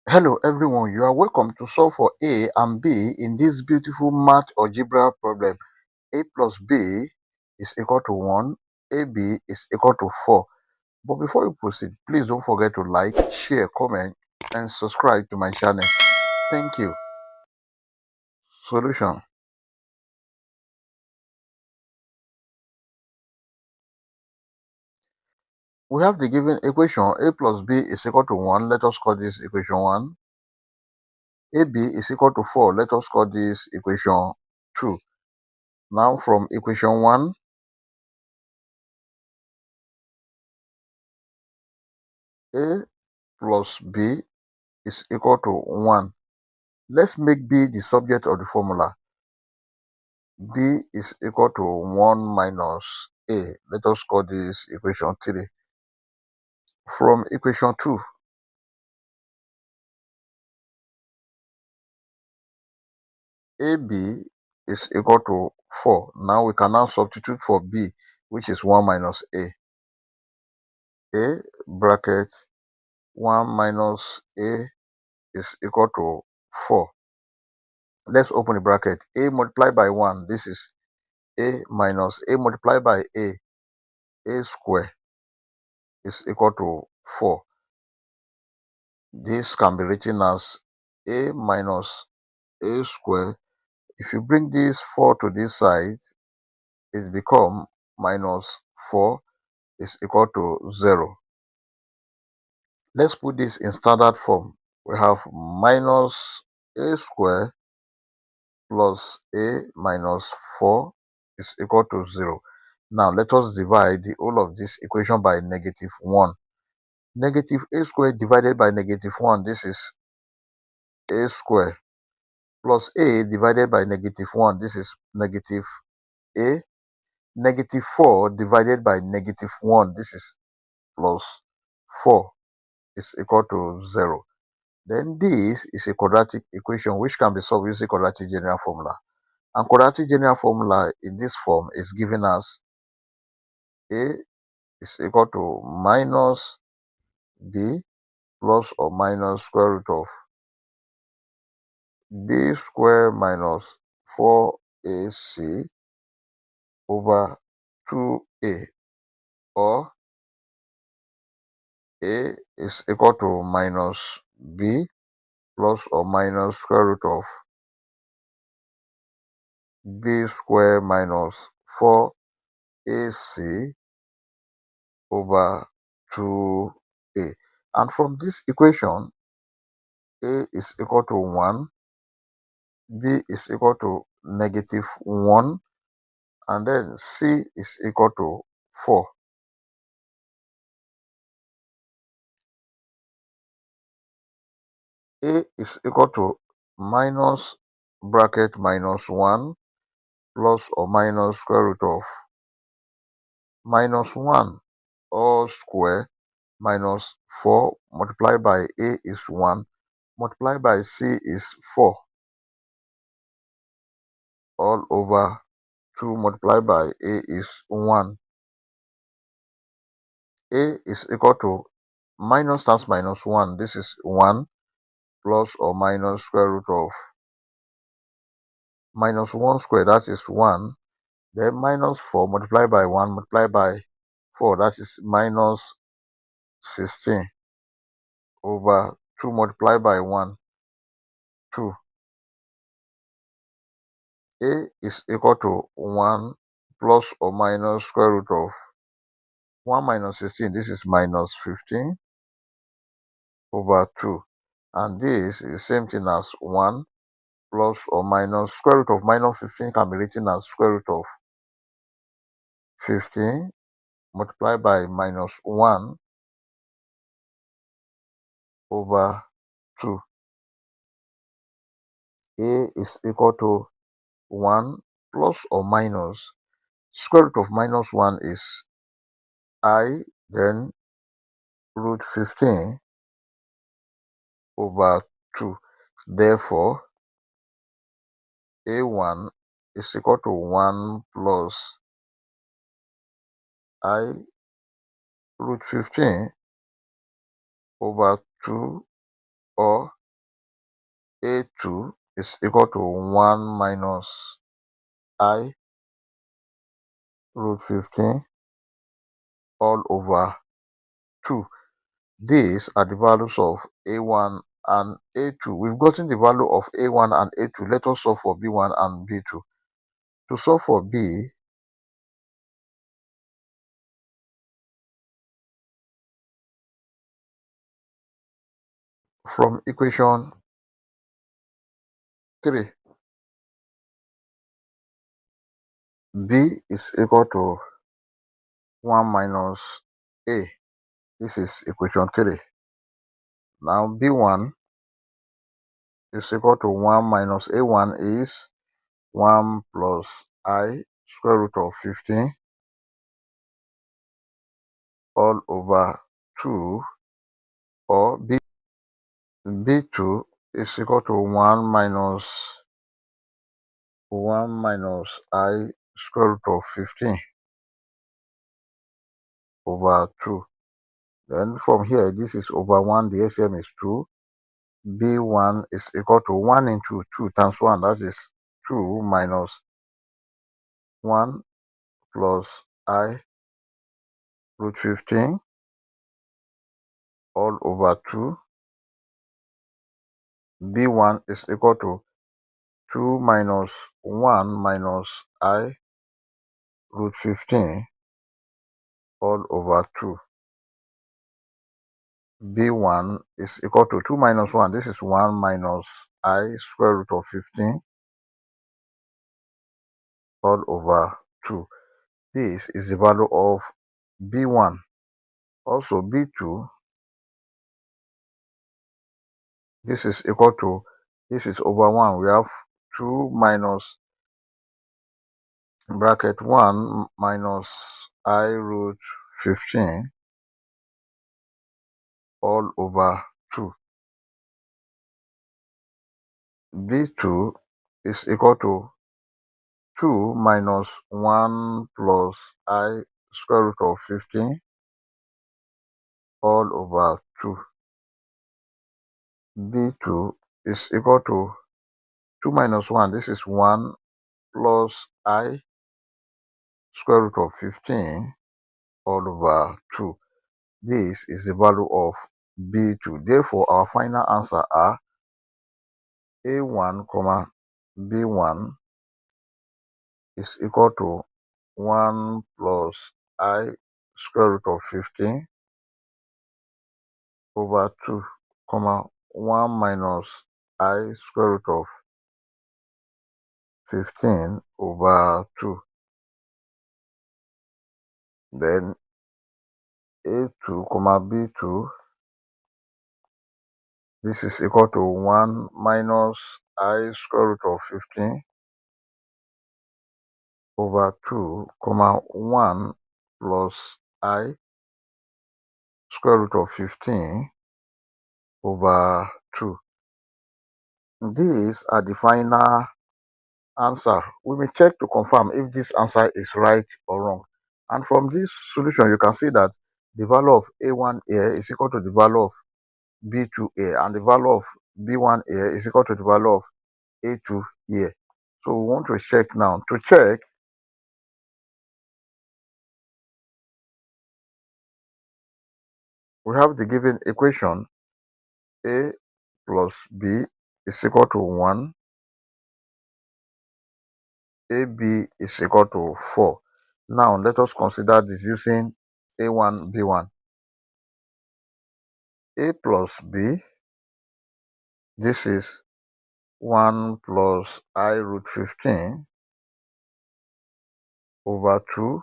Hello everyone, you are welcome to solve for A and B in this beautiful math algebra problem. A plus B is equal to 1, AB is equal to 4. But before we proceed, please don't forget to like, share, comment and subscribe to my channel. Thank you. Solution. We have the given equation A plus B is equal to 1. Let us call this equation 1. AB is equal to 4. Let us call this equation 2. Now from equation 1, A plus B is equal to 1. Let's make B the subject of the formula. B is equal to 1 minus A. Let us call this equation 3. From equation 2, AB is equal to 4. Now we can now substitute for B, which is 1 minus A. A bracket 1 minus A is equal to 4. Let's open the bracket. A multiplied by 1, this is A minus A multiplied by A square is equal to 4. This can be written as A minus A square. If you bring this 4 to this side, it becomes minus 4 is equal to 0. Let's put this in standard form. We have minus A square plus A minus 4 is equal to 0. Now let us divide the whole of this equation by negative 1. Negative A square divided by negative 1, this is A square, plus A divided by negative 1, this is negative A. Negative 4 divided by negative 1, this is plus 4 is equal to 0. Then this is a quadratic equation which can be solved using quadratic general formula. And quadratic general formula in this form is given as A is equal to minus B plus or minus square root of B square minus 4AC over 2A, or A is equal to minus B plus or minus square root of B square minus 4AC over 2A. And from this equation, A is equal to 1, B is equal to negative 1, and then C is equal to 4. A is equal to minus bracket minus 1 plus or minus square root of minus 1 all square minus 4 multiplied by A is 1 multiplied by C is 4 all over 2 multiplied by A is 1. A is equal to minus times minus 1, this is 1 plus or minus square root of minus 1 square, that is 1, then minus 4 multiplied by 1 multiplied by 4, that is minus 16 over 2 multiplied by 1, 2. A is equal to 1 plus or minus square root of 1 minus 16, this is minus 15 over 2. And this is same thing as 1 plus or minus square root of minus 15 can be written as square root of 15 multiplied by minus 1 over 2. A is equal to 1 plus or minus square root of minus 1 is I, then root 15 over 2. Therefore, A1 is equal to 1 plus I root 15 over 2, or 2 is equal to 1 minus I root 15 all over 2. These are the values of A1 and A2. We've gotten the value of A1 and A2. Let us solve for B1 and B2. To solve for B, from equation 3, B is equal to 1 minus A. This is equation 3. Now B1 is equal to 1 minus A1 is 1 plus I square root of 15 all over 2, or B2 is equal to 1 minus I square root of 15 over 2. Then from here, this is over 1, the SCM is 2. B1 is equal to 1 into 2 times 1, that is 2 minus 1 plus I root 15 all over 2. B1 is equal to 2 minus 1 minus I root 15 all over 2. B1 is equal to 2 minus 1. This is 1 minus I square root of 15 all over 2. This is the value of B1. Also B2, this is equal to, this is over 1. We have 2 minus bracket 1 minus I root 15 all over 2. B2 is equal to 2 minus 1 plus I square root of 15 all over 2. B2 is equal to 2 minus 1. This is 1 plus I square root of 15 all over 2. This is the value of B2. Therefore, our final answer are A1, B1 is equal to 1 plus I square root of 15 over 2, 1 minus I square root of 15 over 2. Then A2, B2, this is equal to 1 minus I square root of 15 over 2, 1 plus I square root of 15 over 2. These are the final answer. We may check to confirm if this answer is right or wrong. And from this solution, you can see that the value of A1 here is equal to the value of B2 here, and the value of B1 here is equal to the value of A2 here. So we want to check now. To check, we have the given equation A plus B is equal to 1, AB is equal to 4. Now let us consider this using A1, B1. A plus B, this is 1 plus I root 15 over 2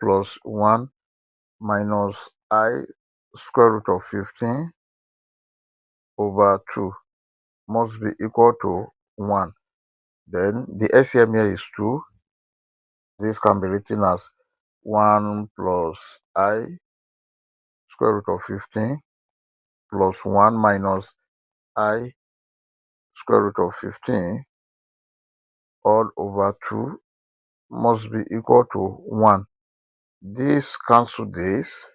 plus 1 minus I square root of 15 over 2 must be equal to 1. Then the SCM here is 2. This can be written as 1 plus I square root of 15 plus 1 minus I square root of 15 all over 2 must be equal to 1. This cancel this.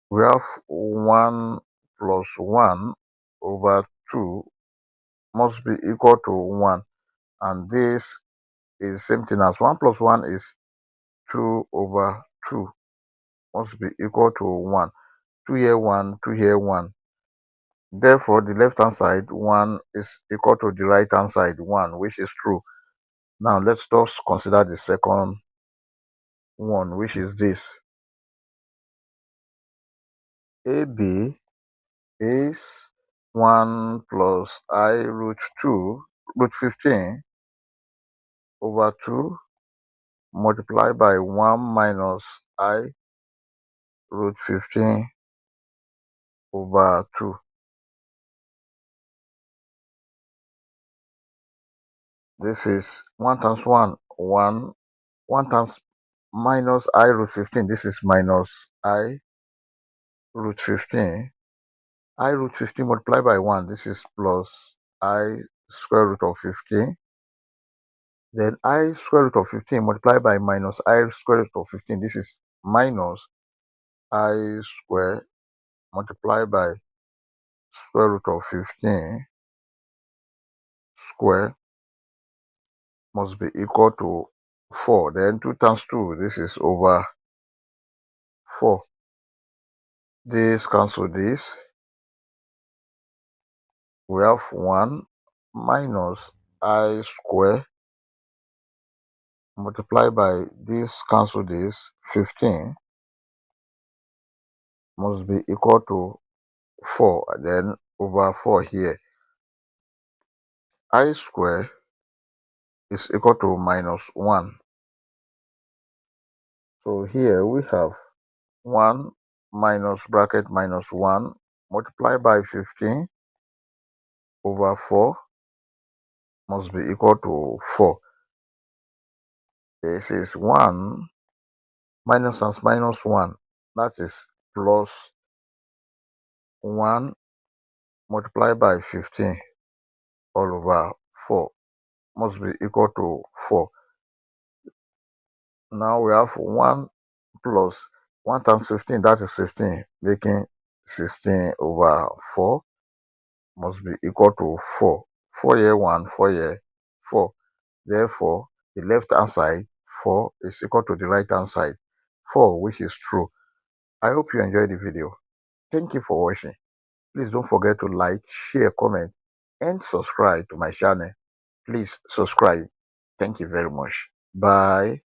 We have 1 plus 1 over 2 must be equal to 1. And this is same thing as 1 plus 1 is 2 over 2 must be equal to 1. 2 here 1, 2 here 1. Therefore, the left hand side 1 is equal to the right hand side 1, which is true. Now let's just consider the second one, which is this. AB is 1 plus I root 2 root 15 over 2 multiplied by 1 minus I root 15 over 2. This is 1 times 1, 1. 1 times minus I root 15. This is minus I root 15. I root 15 multiplied by 1. This is plus I square root of 15. Then I square root of 15 multiplied by minus I square root of 15. This is minus I square multiplied by square root of 15 square must be equal to 4. Then 2 times 2, this is over 4. This cancel this. We have 1 minus I square multiplied by this cancel this 15 must be equal to 4. Then over 4 here. I square is equal to minus 1. So here we have 1 minus bracket minus 1 multiplied by 15 over 4 must be equal to 4. This is 1 minus times minus 1. That is plus 1 multiplied by 15 all over 4 must be equal to 4. Now we have 1 plus 1 times 15, that is 15, making 16 over 4 must be equal to 4. 4 here 1, 4 here 4. Therefore, the left hand side 4 is equal to the right hand side 4, which is true. I hope you enjoyed the video. Thank you for watching. Please don't forget to like, share, comment, and subscribe to my channel. Please subscribe. Thank you very much. Bye.